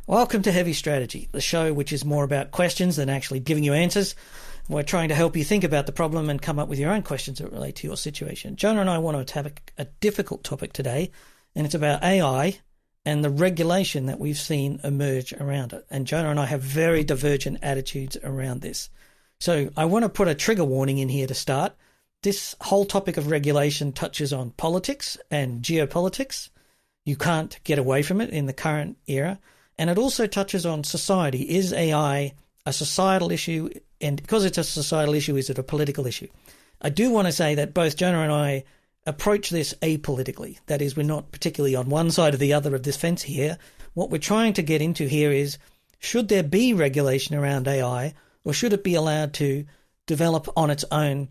Welcome to Heavy Strategy, the show which is more about questions than actually giving you answers. We're trying to help you think about the problem and come up with your own questions that relate to your situation. Johna and I want to have a difficult topic today, and it's about AI and the regulation that we've seen emerge around it. And Johna and I have very divergent attitudes around this. So I want to put a trigger warning in here to start. This whole topic of regulation touches on politics and geopolitics. You can't get away from it in the current era. And it also touches on society. Is AI a societal issue? And because it's a societal issue, is it a political issue? I do want to say that both Johna and I approach this apolitically. That is, we're not particularly on one side or the other of this fence here. What we're trying to get into here is, should there be regulation around AI, or should it be allowed to develop on its own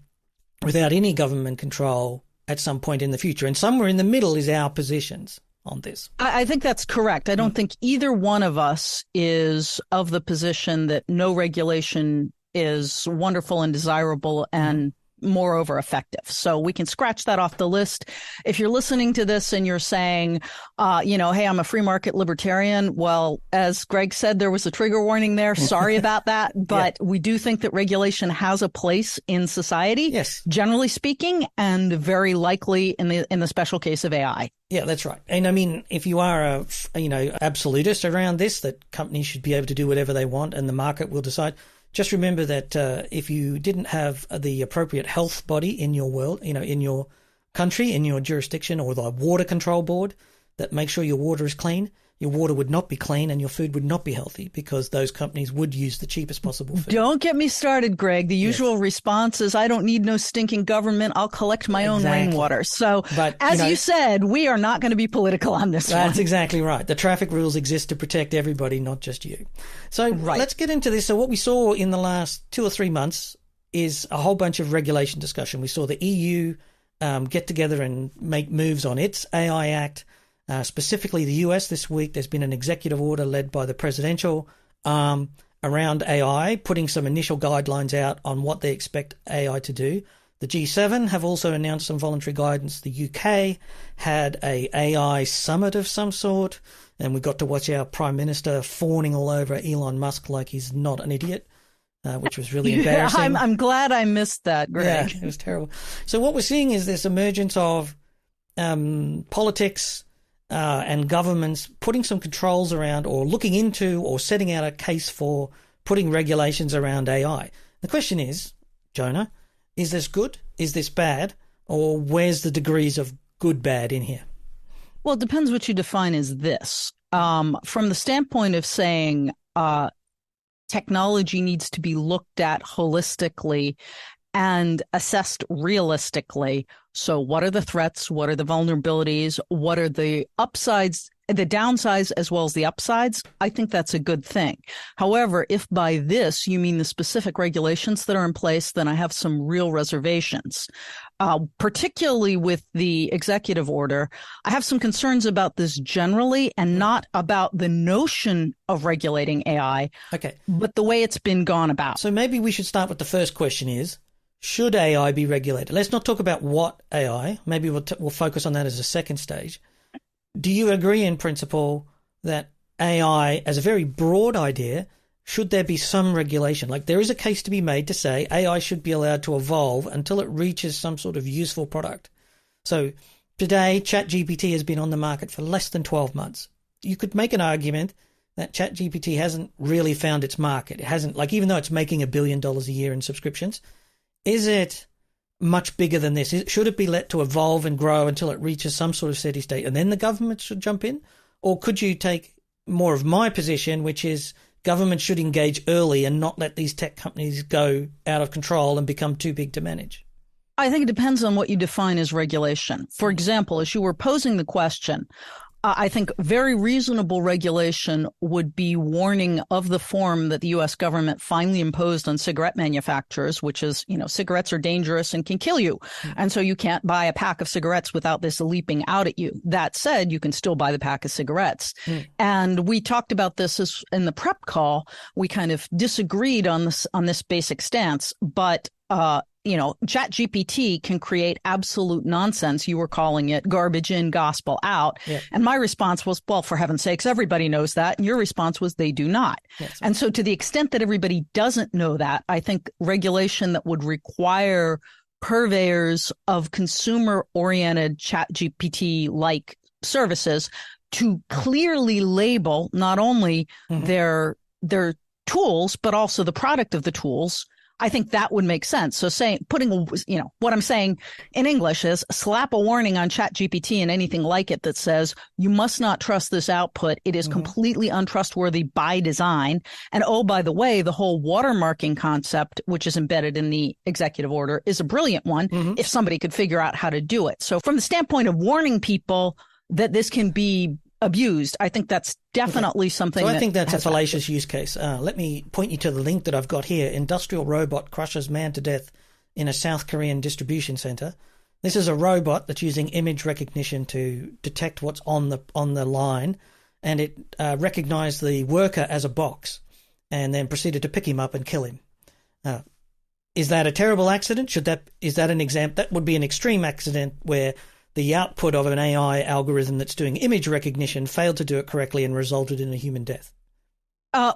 without any government control at some point in the future? And somewhere in the middle is our positions on this. I think that's correct. I don't think either one of us is of the position that no regulation is wonderful and desirable and moreover effective. So we can scratch that off the list. If you're listening to this and you're saying, hey, I'm a free market libertarian. Well, as Greg said, there was a trigger warning there. Sorry about that. But we do think that regulation has a place in society, yes, generally speaking, and very likely in the special case of AI. Yeah, that's right. And I mean, if you are a absolutist around this, that companies should be able to do whatever they want and the market will decide, just remember that if you didn't have the appropriate health body in your world, in your country, in your jurisdiction, or the water control board that makes sure your water is clean, your water would not be clean and your food would not be healthy because those companies would use the cheapest possible food. Don't get me started, Greg. The usual response is, I don't need no stinking government. I'll collect my own rainwater. So but, as you said, we are not going to be political on this one. That's exactly right. The traffic rules exist to protect everybody, not just you. So let's get into this. So what we saw in the last 2 or 3 months is a whole bunch of regulation discussion. We saw the EU get together and make moves on its AI Act. Specifically the US this week, there's been an executive order led by the presidential arm around AI, putting some initial guidelines out on what they expect AI to do. The G7 have also announced some voluntary guidance. The UK had a AI summit of some sort, and we got to watch our Prime Minister fawning all over Elon Musk like he's not an idiot, which was really embarrassing. I'm glad I missed that, Greg. Yeah, it was terrible. So what we're seeing is this emergence of politics and governments putting some controls around or looking into or setting out a case for putting regulations around AI. The question is, Johna, is this good? Is this bad? Or where's the degrees of good, bad in here? Well, it depends what you define as this. From the standpoint of saying technology needs to be looked at holistically and assessed realistically. So what are the threats? What are the vulnerabilities? What are the upsides, the downsides as well as the upsides? I think that's a good thing. However, if by this you mean the specific regulations that are in place, then I have some real reservations. Particularly with the executive order, I have some concerns about this generally and not about the notion of regulating AI, but the way it's been gone about. So maybe we should start with the first question is, should AI be regulated? Let's not talk about what AI. Maybe we'll focus on that as a second stage. Do you agree in principle that AI, as a very broad idea, should there be some regulation? Like there is a case to be made to say AI should be allowed to evolve until it reaches some sort of useful product. So today, ChatGPT has been on the market for less than 12 months. You could make an argument that ChatGPT hasn't really found its market. It hasn't, like, even though it's making $1 billion a year in subscriptions, is it much bigger than this? Should it be let to evolve and grow until it reaches some sort of steady state and then the government should jump in? Or could you take more of my position, which is government should engage early and not let these tech companies go out of control and become too big to manage? I think it depends on what you define as regulation. For example, as you were posing the question, I think very reasonable regulation would be warning of the form that the U.S. government finally imposed on cigarette manufacturers, which is, cigarettes are dangerous and can kill you. And so you can't buy a pack of cigarettes without this leaping out at you. That said, you can still buy the pack of cigarettes. And we talked about this in the prep call. We kind of disagreed on this basic stance, but ChatGPT can create absolute nonsense. You were calling it garbage in, gospel out. Yeah. And my response was, well, for heaven's sakes, everybody knows that. And your response was, they do not. Yes. And so to the extent that everybody doesn't know that, I think regulation that would require purveyors of consumer-oriented ChatGPT-like services to clearly label not only their tools, but also the product of the tools, I think that would make sense. So what I'm saying in English is slap a warning on ChatGPT and anything like it that says you must not trust this output. It is completely untrustworthy by design. And oh, by the way, the whole watermarking concept, which is embedded in the executive order, is a brilliant one if somebody could figure out how to do it. So from the standpoint of warning people that this can be abused, I think that's definitely something. So I think that's a fallacious use case. Let me point you to the link that I've got here. Industrial robot crushes man to death in a South Korean distribution center. This is a robot that's using image recognition to detect what's on the line, and it recognized the worker as a box and then proceeded to pick him up and kill him. Is that a terrible accident? Is that an example? That would be an extreme accident where the output of an AI algorithm that's doing image recognition failed to do it correctly and resulted in a human death.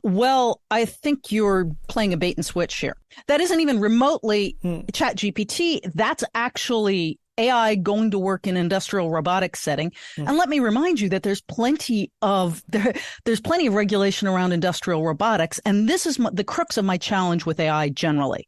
Well, I think you're playing a bait and switch here. That isn't even remotely ChatGPT. That's actually AI going to work in industrial robotics setting. And let me remind you that there's plenty of regulation around industrial robotics. And this is the crux of my challenge with AI generally.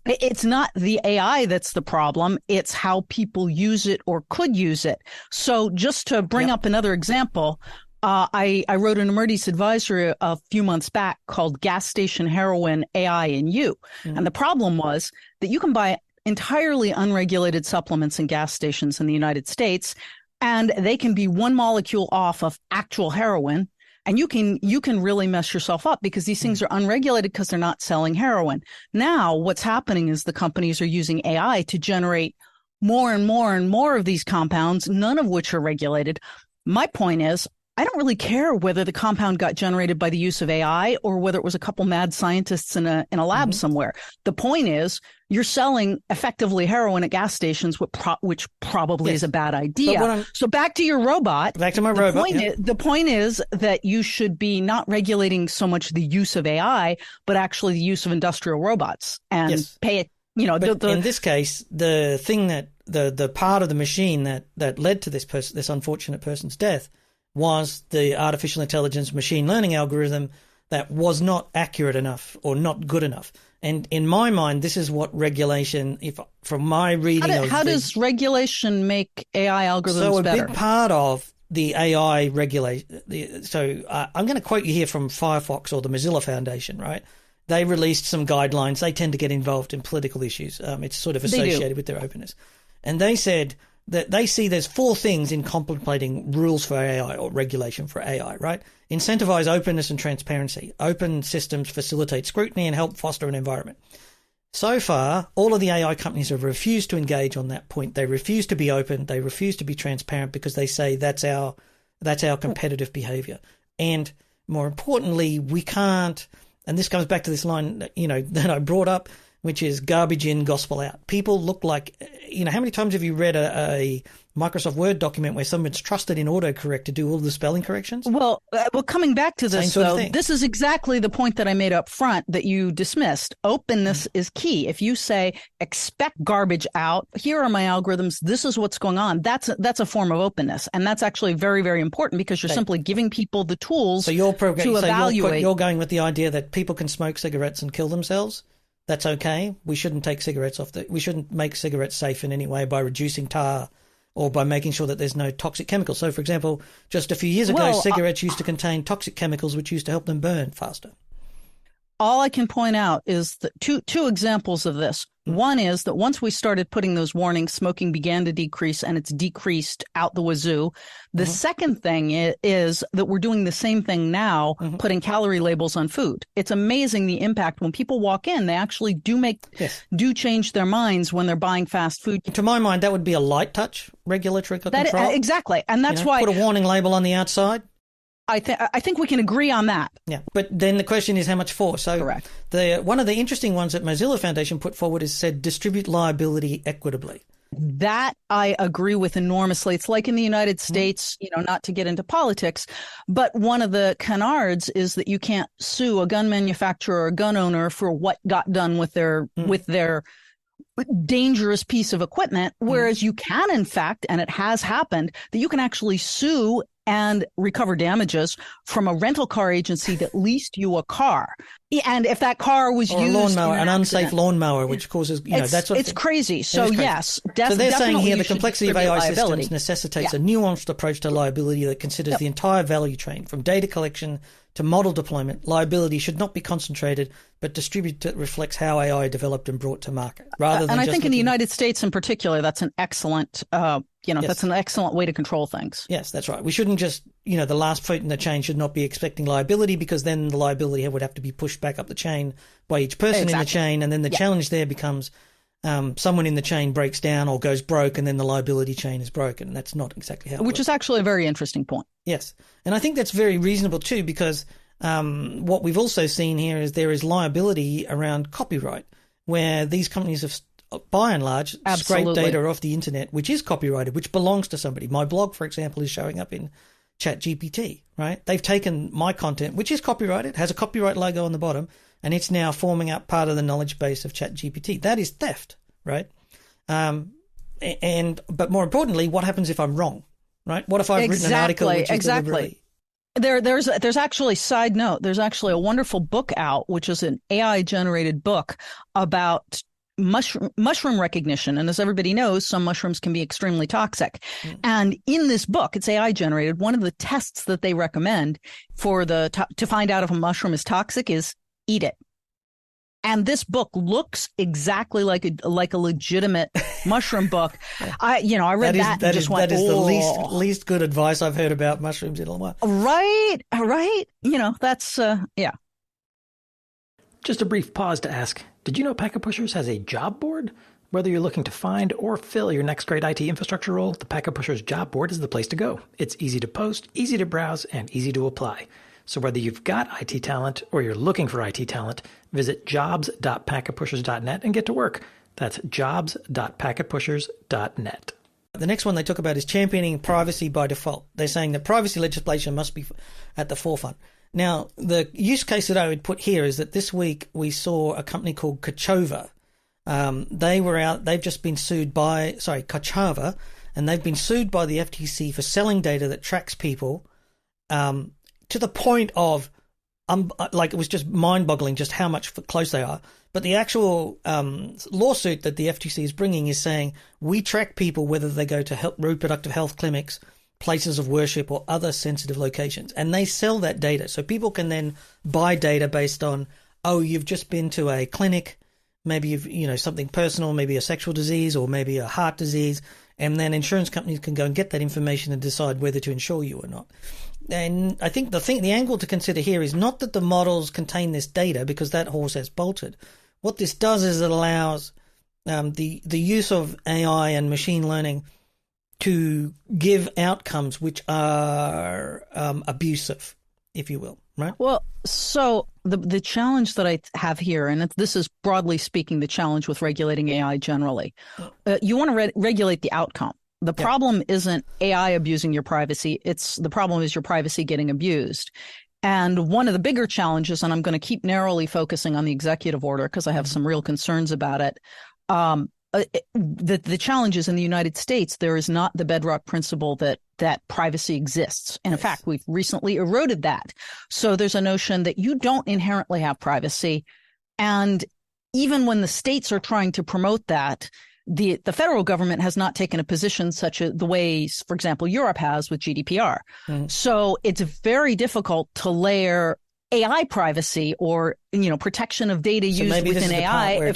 It's not the AI that's the problem. It's how people use it or could use it. So just to bring up another example, I wrote an emergency advisory a few months back called Gas Station Heroin, AI and You. And the problem was that you can buy entirely unregulated supplements in gas stations in the United States, and they can be one molecule off of actual heroin. And you can really mess yourself up because these things are unregulated because they're not selling heroin. Now, what's happening is the companies are using AI to generate more and more and more of these compounds, none of which are regulated. My point is, I don't really care whether the compound got generated by the use of AI or whether it was a couple mad scientists in a lab somewhere. The point is, you're selling effectively heroin at gas stations, which probably is a bad idea. So back to your robot. Back to my robot. The point is that you should be not regulating so much the use of AI, but actually the use of industrial robots and pay it. In this case, the thing that the part of the machine that led to this unfortunate person's death was the artificial intelligence machine learning algorithm that was not accurate enough or not good enough. And in my mind, this is what regulation, from my reading how does regulation make AI algorithms better? Big part of the AI regulation. So I'm going to quote you here from Firefox or the Mozilla Foundation, right? They released some guidelines. They tend to get involved in political issues. It's sort of associated with their openness. And they said that they see there's 4 things in contemplating rules for AI or regulation for AI, right? Incentivize openness and transparency. Open systems facilitate scrutiny and help foster an environment. So far, all of the AI companies have refused to engage on that point. They refuse to be open. They refuse to be transparent because they say that's our competitive behavior. And more importantly, we can't, and this comes back to this line, that I brought up, which is garbage in, gospel out. People look like, how many times have you read a Microsoft Word document where someone's trusted in autocorrect to do all the spelling corrections? Well, coming back to this, though, this is exactly the point that I made up front that you dismissed. Openness is key. If you say, expect garbage out, here are my algorithms, this is what's going on, that's a form of openness. And that's actually very, very important because you're simply giving people the tools to evaluate. You're going with the idea that people can smoke cigarettes and kill themselves? That's okay. We shouldn't take cigarettes we shouldn't make cigarettes safe in any way by reducing tar or by making sure that there's no toxic chemicals. So, for example, just a few years ago, cigarettes used to contain toxic chemicals which used to help them burn faster. All I can point out is that two examples of this. One is that once we started putting those warnings, smoking began to decrease, and it's decreased out the wazoo. The second thing is that we're doing the same thing now, putting calorie labels on food. It's amazing the impact. When people walk in, they actually do change their minds when they're buying fast food. To my mind, that would be a light touch regulatory control. Exactly. And that's why... Put a warning label on the outside. I think we can agree on that. Yeah, but then the question is how much for? So correct. One of the interesting ones that Mozilla Foundation put forward is said distribute liability equitably. That I agree with enormously. It's like in the United States, not to get into politics, but one of the canards is that you can't sue a gun manufacturer or a gun owner for what got done with their dangerous piece of equipment, whereas you can, in fact, and it has happened, that you can actually sue and recover damages from a rental car agency that leased you a car. And if that car was used lawnmower, an unsafe lawnmower, which causes, that's what it's crazy. So crazy. Yes, so they're saying here the complexity of AI systems necessitates a nuanced approach to liability that considers the entire value chain, from data collection to model deployment. Liability should not be concentrated, but distributed that reflects how AI developed and brought to market. Rather than and I think in the United States in particular, that's an excellent, that's an excellent way to control things. Yes, that's right. We shouldn't just, the last foot in the chain should not be expecting liability, because then the liability would have to be pushed back up the chain by each person in the chain. And then the challenge there becomes someone in the chain breaks down or goes broke, and then the liability chain is broken. And that's not exactly how it works. Which is actually a very interesting point. Yes. And I think that's very reasonable too, because what we've also seen here is there is liability around copyright, where these companies have, by and large, scraped data off the internet, which is copyrighted, which belongs to somebody. My blog, for example, is showing up in ChatGPT, right? They've taken my content, which is copyrighted, has a copyright logo on the bottom, and it's now forming up part of the knowledge base of ChatGPT. That is theft, right? But more importantly, what happens if I'm wrong, right? What if I've written an article which is deliberately... There's actually, side note, there's actually a wonderful book out, which is an AI generated book about mushroom recognition. And as everybody knows, some mushrooms can be extremely toxic. And in this book, it's AI generated. One of the tests that they recommend to find out if a mushroom is toxic is eat it. And this book looks exactly like a legitimate mushroom book. I read that and just went, that is the least good advice I've heard about mushrooms in a while. Right. That's yeah. Just a brief pause to ask, did you know Packet Pushers has a job board? Whether you're looking to find or fill your next great IT infrastructure role, the Packet Pushers job board is the place to go. It's easy to post, easy to browse, and easy to apply. So whether you've got IT talent or you're looking for IT talent, visit jobs.packetpushers.net and get to work. That's jobs.packetpushers.net. The next one they talk about is championing privacy by default. They're saying that privacy legislation must be at the forefront. Now, the use case that I would put here is that this week we saw a company called Kachova. They've just been sued by, Kachava, and they've been sued by the FTC for selling data that tracks people to the point of, it was just mind-boggling just how much close they are. But the actual lawsuit that the FTC is bringing is saying we track people whether they go to reproductive health clinics, places of worship, or other sensitive locations, and they sell that data. So people can then buy data based on, you've just been to a clinic, maybe you've something personal, maybe a sexual disease or maybe a heart disease, and then insurance companies can go and get that information and decide whether to insure you or not. And I think the angle to consider here is not that the models contain this data, because that horse has bolted. What this does is it allows the use of AI and machine learning to give outcomes which are abusive, if you will, right? Well, so the challenge that I have here, and this is broadly speaking the challenge with regulating AI generally, you want to regulate the outcome. The problem isn't AI abusing your privacy. The problem is your privacy getting abused. And one of the bigger challenges, and I'm going to keep narrowly focusing on the executive order because I have some real concerns about it. The challenge is in the United States, there is not the bedrock principle that privacy exists. And in fact, we've recently eroded that. So there's a notion that you don't inherently have privacy. And even when the states are trying to promote that, the federal government has not taken a position such as the way, for example, Europe has with GDPR. So it's very difficult to layer AI privacy or, protection of data used within AI.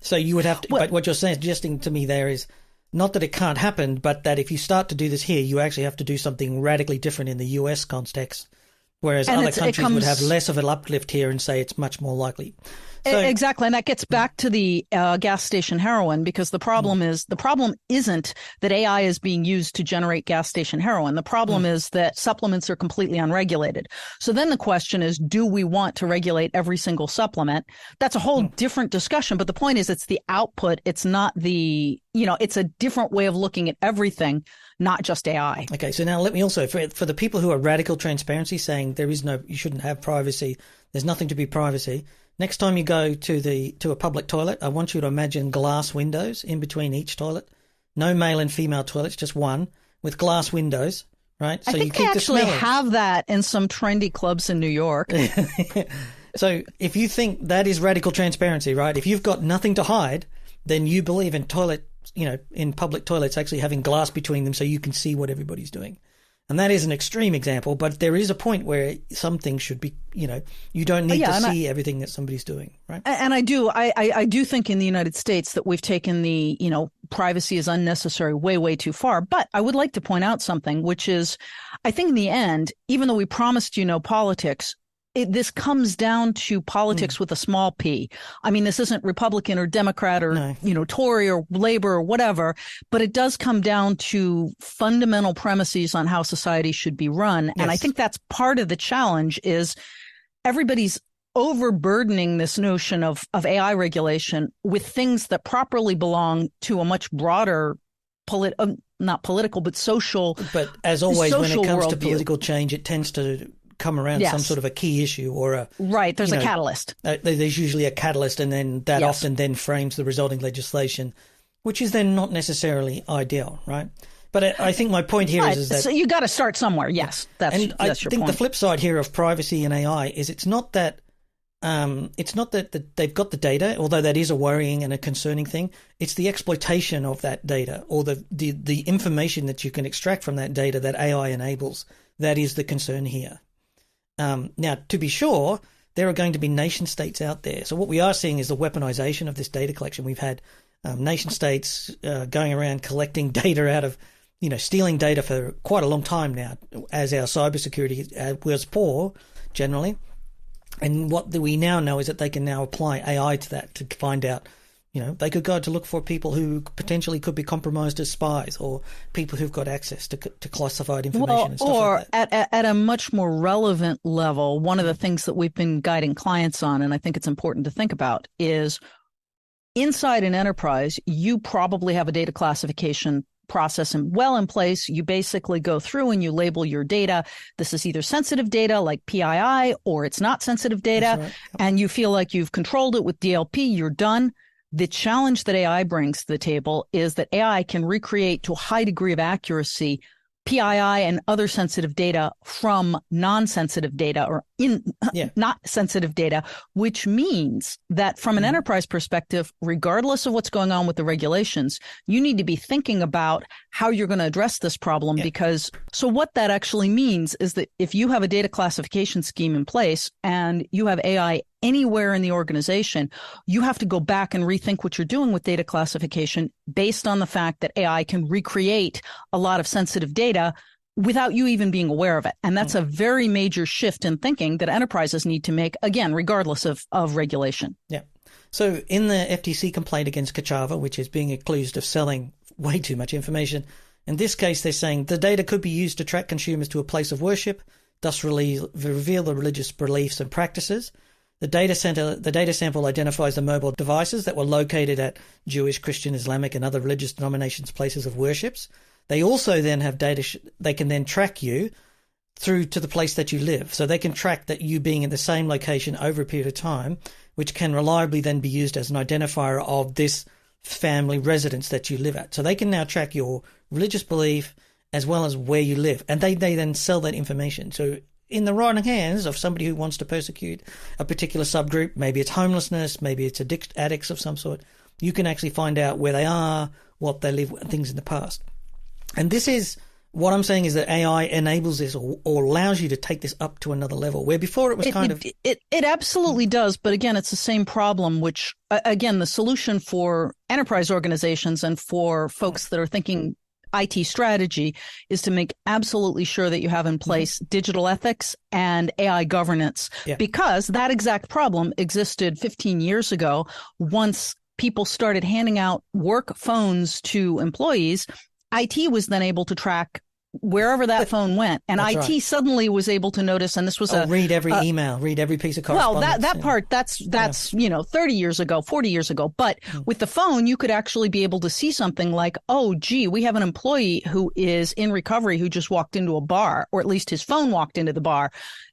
So you would have to, but what you're suggesting to me there is not that it can't happen, but that if you start to do this here, you actually have to do something radically different in the US context, whereas other countries would have less of an uplift here and say it's much more likely. Exactly. And that gets back to the gas station heroin, because the problem isn't that AI is being used to generate gas station heroin. The problem is that supplements are completely unregulated. So then the question is, do we want to regulate every single supplement? That's a whole different discussion. But the point is, it's the output. It's not it's a different way of looking at everything, not just AI. Okay. So now let me also, for the people who are radical transparency, saying you shouldn't have privacy, there's nothing to be privacy. Next time you go to a public toilet, I want you to imagine glass windows in between each toilet. No male and female toilets, just one with glass windows, right? So I think you keep they actually the smell have that in some trendy clubs in New York. So if you think that is radical transparency, right? If you've got nothing to hide, then you believe in in public toilets actually having glass between them so you can see what everybody's doing. And that is an extreme example, but there is a point where some things should be, you don't need to see everything that somebody's doing, right? And I do think in the United States that we've taken the, privacy is unnecessary way, way too far. But I would like to point out something, which is, I think in the end, even though we promised politics, this comes down to politics with a small p. I mean, this isn't Republican or Democrat or, Tory or Labor or whatever, but it does come down to fundamental premises on how society should be run. Yes. And I think that's part of the challenge is everybody's overburdening this notion of AI regulation with things that properly belong to a much broader not political, but social. But as always, when it comes to political change, it tends to come around some sort of a key issue or a there's a catalyst. There's usually a catalyst, and then that often then frames the resulting legislation, which is then not necessarily ideal, right? But I think my point here is that so you got to start somewhere. Yes, that's your point. I think the flip side here of privacy and AI is it's not that they've got the data, although that is a worrying and a concerning thing. It's the exploitation of that data or the information that you can extract from that data that AI enables. That is the concern here. Now, to be sure, there are going to be nation states out there. So what we are seeing is the weaponization of this data collection. We've had nation states going around collecting data out of, stealing data for quite a long time now, as our cybersecurity was poor generally. And what we now know is that they can now apply AI to that to find out. They could go to look for people who potentially could be compromised as spies or people who've got access to classified information and stuff like that. Or at a much more relevant level, one of the things that we've been guiding clients on, and I think it's important to think about, is inside an enterprise, you probably have a data classification process well in place. You basically go through and you label your data. This is either sensitive data like PII or it's not sensitive data. Right. And you feel like you've controlled it with DLP. You're done. The challenge that AI brings to the table is that AI can recreate to a high degree of accuracy PII and other sensitive data from non-sensitive data or not sensitive data, which means that from an enterprise perspective, regardless of what's going on with the regulations, you need to be thinking about how you're going to address this problem because so what that actually means is that if you have a data classification scheme in place and you have AI anywhere in the organization, you have to go back and rethink what you're doing with data classification based on the fact that AI can recreate a lot of sensitive data without you even being aware of it. And that's a very major shift in thinking that enterprises need to make, again, regardless of regulation. Yeah. So in the FTC complaint against Kachava, which is being accused of selling way too much information, in this case, they're saying the data could be used to track consumers to a place of worship, thus reveal the religious beliefs and practices. The data sample identifies the mobile devices that were located at Jewish, Christian, Islamic, and other religious denominations' places of worships. They also then have data. They can then track you through to the place that you live. So they can track that you being in the same location over a period of time, which can reliably then be used as an identifier of this family residence that you live at. So they can now track your religious belief as well as where you live. And they then sell that information. So in the right hands of somebody who wants to persecute a particular subgroup, maybe it's homelessness, maybe it's addicts of some sort, you can actually find out where they are, what they live, things in the past. And this is what I'm saying is that AI enables this or allows you to take this up to another level, where before it was It absolutely does. But again, it's the same problem, which, again, the solution for enterprise organizations and for folks that are thinking IT strategy is to make absolutely sure that you have in place digital ethics and AI governance, because that exact problem existed 15 years ago. Once people started handing out work phones to employees, IT was then able to track wherever that phone went, and IT suddenly was able to notice, and this was read every email, read every piece of correspondence. Well, that part, that's 30 years ago, 40 years ago. But with the phone, you could actually be able to see something like, oh, gee, we have an employee who is in recovery who just walked into a bar, or at least his phone walked into the bar.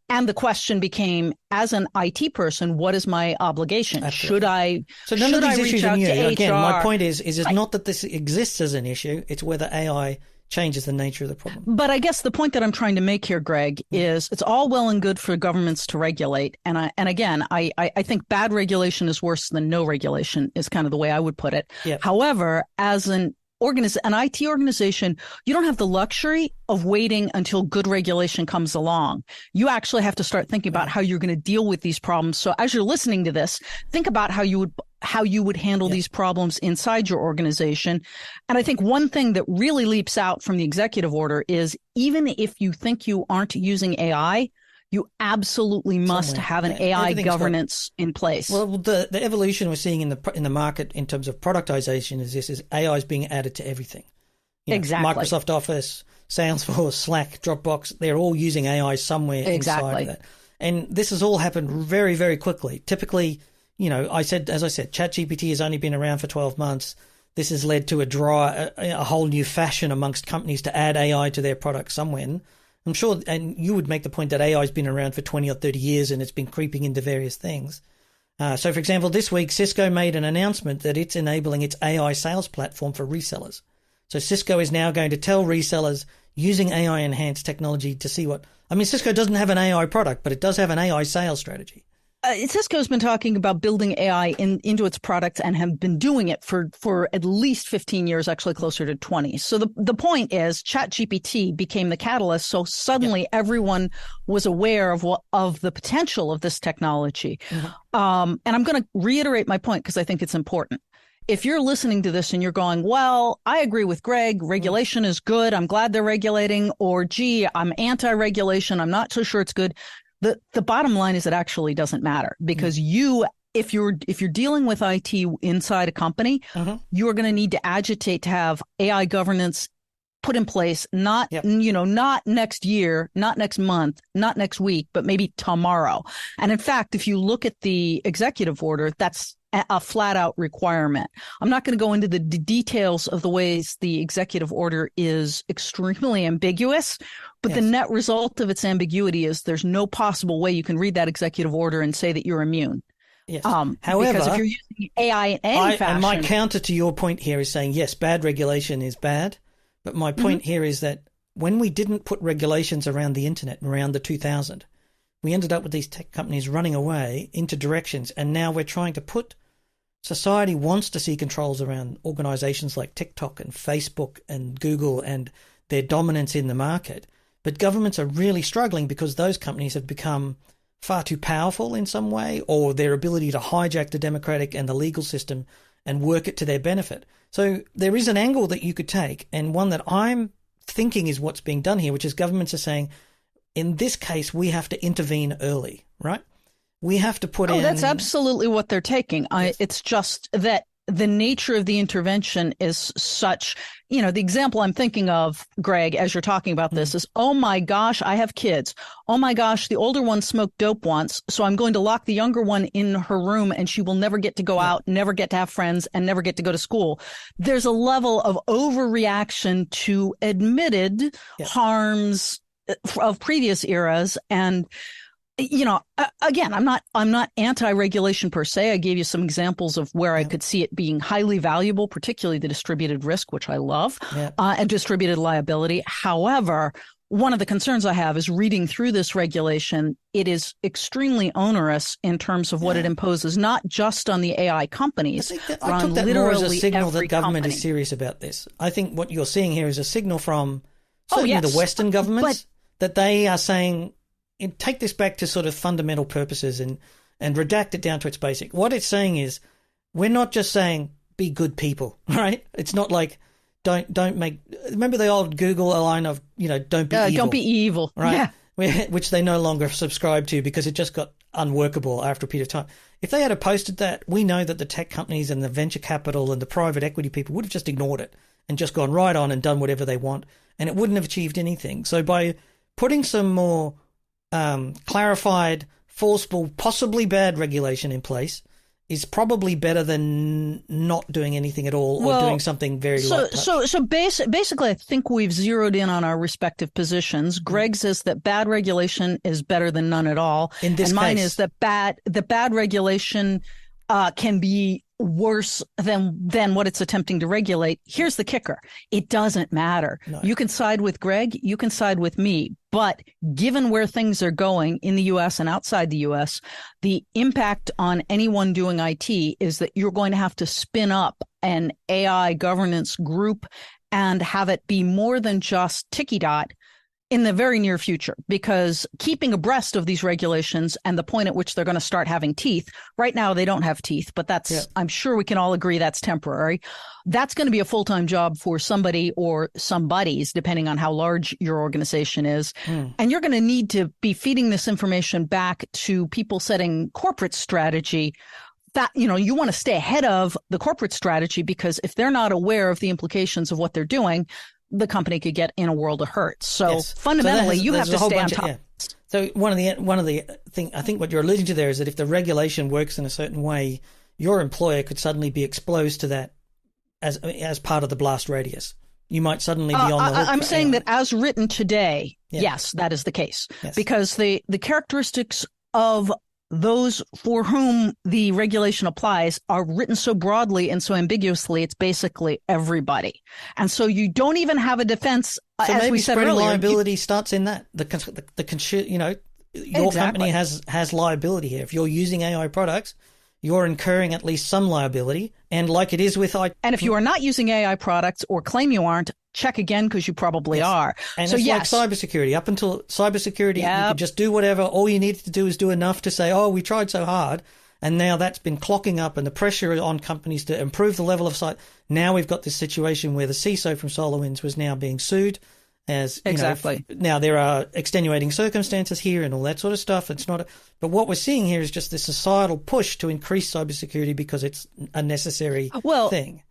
And the question became, as an IT person, what is my obligation? Absolutely. None of these issues are new. Again, my point is it's not that this exists as an issue. It's whether AI changes the nature of the problem. But I guess the point that I'm trying to make here, Greg, is it's all well and good for governments to regulate. And again, I think bad regulation is worse than no regulation is kind of the way I would put it. Yep. However, as an IT organization, you don't have the luxury of waiting until good regulation comes along. You actually have to start thinking about how you're going to deal with these problems. So as you're listening to this, think about how you would handle these problems inside your organization. And I think one thing that really leaps out from the executive order is, even if you think you aren't using AI, you absolutely must have an AI governance in place. Well, the evolution we're seeing in the market in terms of productization is AI is being added to everything. Exactly. Microsoft Office, Salesforce, Slack, Dropbox, they're all using AI somewhere inside of that. And this has all happened very, very quickly. Typically, as I said, ChatGPT has only been around for 12 months. This has led to a whole new fashion amongst companies to add AI to their products somewhere. I'm sure, and you would make the point that AI has been around for 20 or 30 years and it's been creeping into various things. So, for example, this week, Cisco made an announcement that it's enabling its AI sales platform for resellers. So Cisco is now going to tell resellers using AI-enhanced technology to see Cisco doesn't have an AI product, but it does have an AI sales strategy. Cisco's been talking about building AI into its products and have been doing it for at least 15 years, actually closer to 20. So the point is, ChatGPT became the catalyst. So suddenly everyone was aware of the potential of this technology. And I'm going to reiterate my point because I think it's important. If you're listening to this and you're going, well, I agree with Greg, regulation is good, I'm glad they're regulating, or gee, I'm anti-regulation, I'm not so sure it's good. The bottom line is it actually doesn't matter, because if you're dealing with IT inside a company, you are going to need to agitate to have AI governance put in place, not next year, not next month, not next week, but maybe tomorrow. And in fact, if you look at the executive order, that's a flat out requirement. I'm not going to go into the details of the ways the executive order is extremely ambiguous, but the net result of its ambiguity is there's no possible way you can read that executive order and say that you're immune. Yes. However, because if you're using AI in any fashion, and my counter to your point here is saying, yes, bad regulation is bad. But my point here is that when we didn't put regulations around the internet around the 2000, we ended up with these tech companies running away into directions. And now we're trying to society wants to see controls around organizations like TikTok and Facebook and Google and their dominance in the market. But governments are really struggling because those companies have become far too powerful in some way, or their ability to hijack the democratic and the legal system and work it to their benefit. So there is an angle that you could take, and one that I'm thinking is what's being done here, which is governments are saying, in this case, we have to intervene early, right? We have to put in... Oh, that's absolutely what they're taking. Yes. It's just that the nature of the intervention is such, the example I'm thinking of, Greg, as you're talking about this is, oh my gosh, I have kids. Oh my gosh, the older one smoked dope once, so I'm going to lock the younger one in her room and she will never get to go out, never get to have friends, and never get to go to school. There's a level of overreaction to admitted harms of previous eras. And again, I'm not anti-regulation per se. I gave you some examples of where I could see it being highly valuable, particularly the distributed risk, which I love, and distributed liability. However, one of the concerns I have is reading through this regulation. It is extremely onerous in terms of what it imposes, not just on the AI companies. I took that more as a signal that government is serious about this. I think what you're seeing here is a signal from certainly the Western governments that they are saying, take this back to sort of fundamental purposes and redact it down to its basic. What it's saying is, we're not just saying be good people, right? It's not like don't make. Remember the old Google line of, don't be evil. Don't be evil. Right. Yeah. Which they no longer subscribe to because it just got unworkable after a period of time. If they had posted that, we know that the tech companies and the venture capital and the private equity people would have just ignored it and just gone right on and done whatever they want, and it wouldn't have achieved anything. So by putting some more clarified, forceful, possibly bad regulation in place is probably better than not doing anything at all or doing something very light touch. So basically, I think we've zeroed in on our respective positions. Greg says that bad regulation is better than none at all. In this and mine case, is that bad regulation can be worse than what it's attempting to regulate. Here's the kicker. It doesn't matter. No. You can side with Greg. You can side with me. But given where things are going in the U.S. and outside the U.S., the impact on anyone doing IT is that you're going to have to spin up an AI governance group and have it be more than just ticky-dot in the very near future, because keeping abreast of these regulations and the point at which they're going to start having teeth, right now they don't have teeth, but I'm sure we can all agree that's temporary. That's going to be a full-time job for somebody or somebodies, depending on how large your organization is. And you're going to need to be feeding this information back to people setting corporate strategy. That, you want to stay ahead of the corporate strategy, because if they're not aware of the implications of what they're doing, the company could get in a world of hurt. So fundamentally, you have to stay on top. So one of the thing, I think what you're alluding to there is that if the regulation works in a certain way, your employer could suddenly be exposed to that as part of the blast radius. You might suddenly be on the hook. I'm saying that as written today, yes, that is the case. Yes. Because the characteristics of those for whom the regulation applies are written so broadly and so ambiguously, it's basically everybody. And so you don't even have a defense. So as maybe we said spreading earlier, liability starts in that. Your company has liability here. If you're using AI products, you're incurring at least some liability. And like it is with And if you are not using AI products or claim you aren't, check again, because you probably are. And so it's like cybersecurity. Up until cybersecurity, you could just do whatever. All you needed to do is do enough to say, we tried so hard. And now that's been clocking up, and the pressure on companies to improve the level of site. Now we've got this situation where the CISO from SolarWinds was now being sued. Now there are extenuating circumstances here and all that sort of stuff. But what we're seeing here is just this societal push to increase cybersecurity because it's a necessary thing.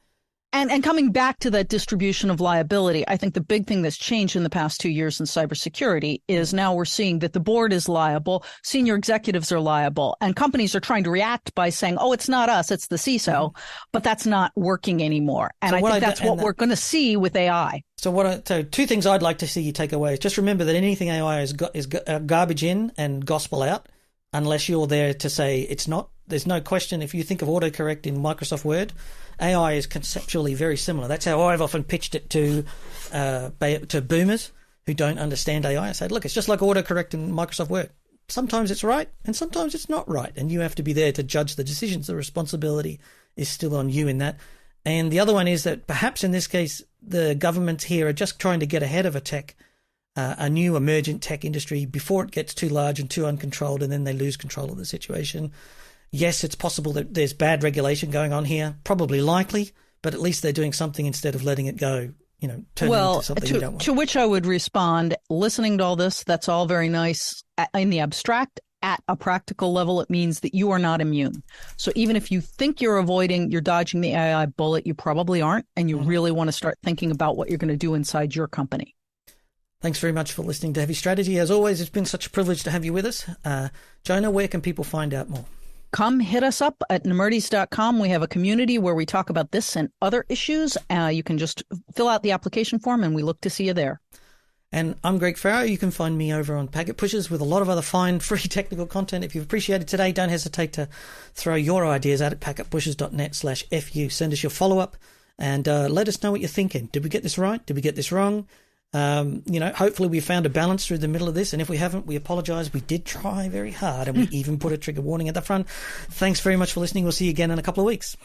And coming back to that distribution of liability, I think the big thing that's changed in the past 2 years in cybersecurity is now we're seeing that the board is liable, senior executives are liable, and companies are trying to react by saying, it's not us, it's the CISO, but that's not working anymore. And I think that's what we're going to see with AI. So two things I'd like to see you take away is just remember that anything AI is garbage in and gospel out, unless you're there to say it's not. There's no question. If you think of autocorrect in Microsoft Word, AI is conceptually very similar. That's how I've often pitched it to boomers who don't understand AI. I said, look, it's just like autocorrect in Microsoft Word. Sometimes it's right and sometimes it's not right. And you have to be there to judge the decisions. The responsibility is still on you in that. And the other one is that perhaps in this case, the governments here are just trying to get ahead of a new emergent tech industry before it gets too large and too uncontrolled, and then they lose control of the situation. Yes, it's possible that there's bad regulation going on here, probably likely, but at least they're doing something instead of letting it go, turn into something you don't want. To which I would respond, listening to all this, that's all very nice in the abstract. At a practical level, it means that you are not immune. So even if you think you're dodging the AI bullet, you probably aren't, and you really want to start thinking about what you're going to do inside your company. Thanks very much for listening to Heavy Strategy. As always, it's been such a privilege to have you with us. Johna, where can people find out more? Come hit us up at Nemerdes.com. We have a community where we talk about this and other issues. You can just fill out the application form, and we look to see you there. And I'm Greg Farrow. You can find me over on Packet Pushers with a lot of other fine free technical content. If you've appreciated today, don't hesitate to throw your ideas out at packetpushers.net/FU. Send us your follow-up and let us know what you're thinking. Did we get this right? Did we get this wrong? Hopefully we found a balance through the middle of this. And if we haven't, we apologize. We did try very hard, and we even put a trigger warning at the front. Thanks very much for listening. We'll see you again in a couple of weeks.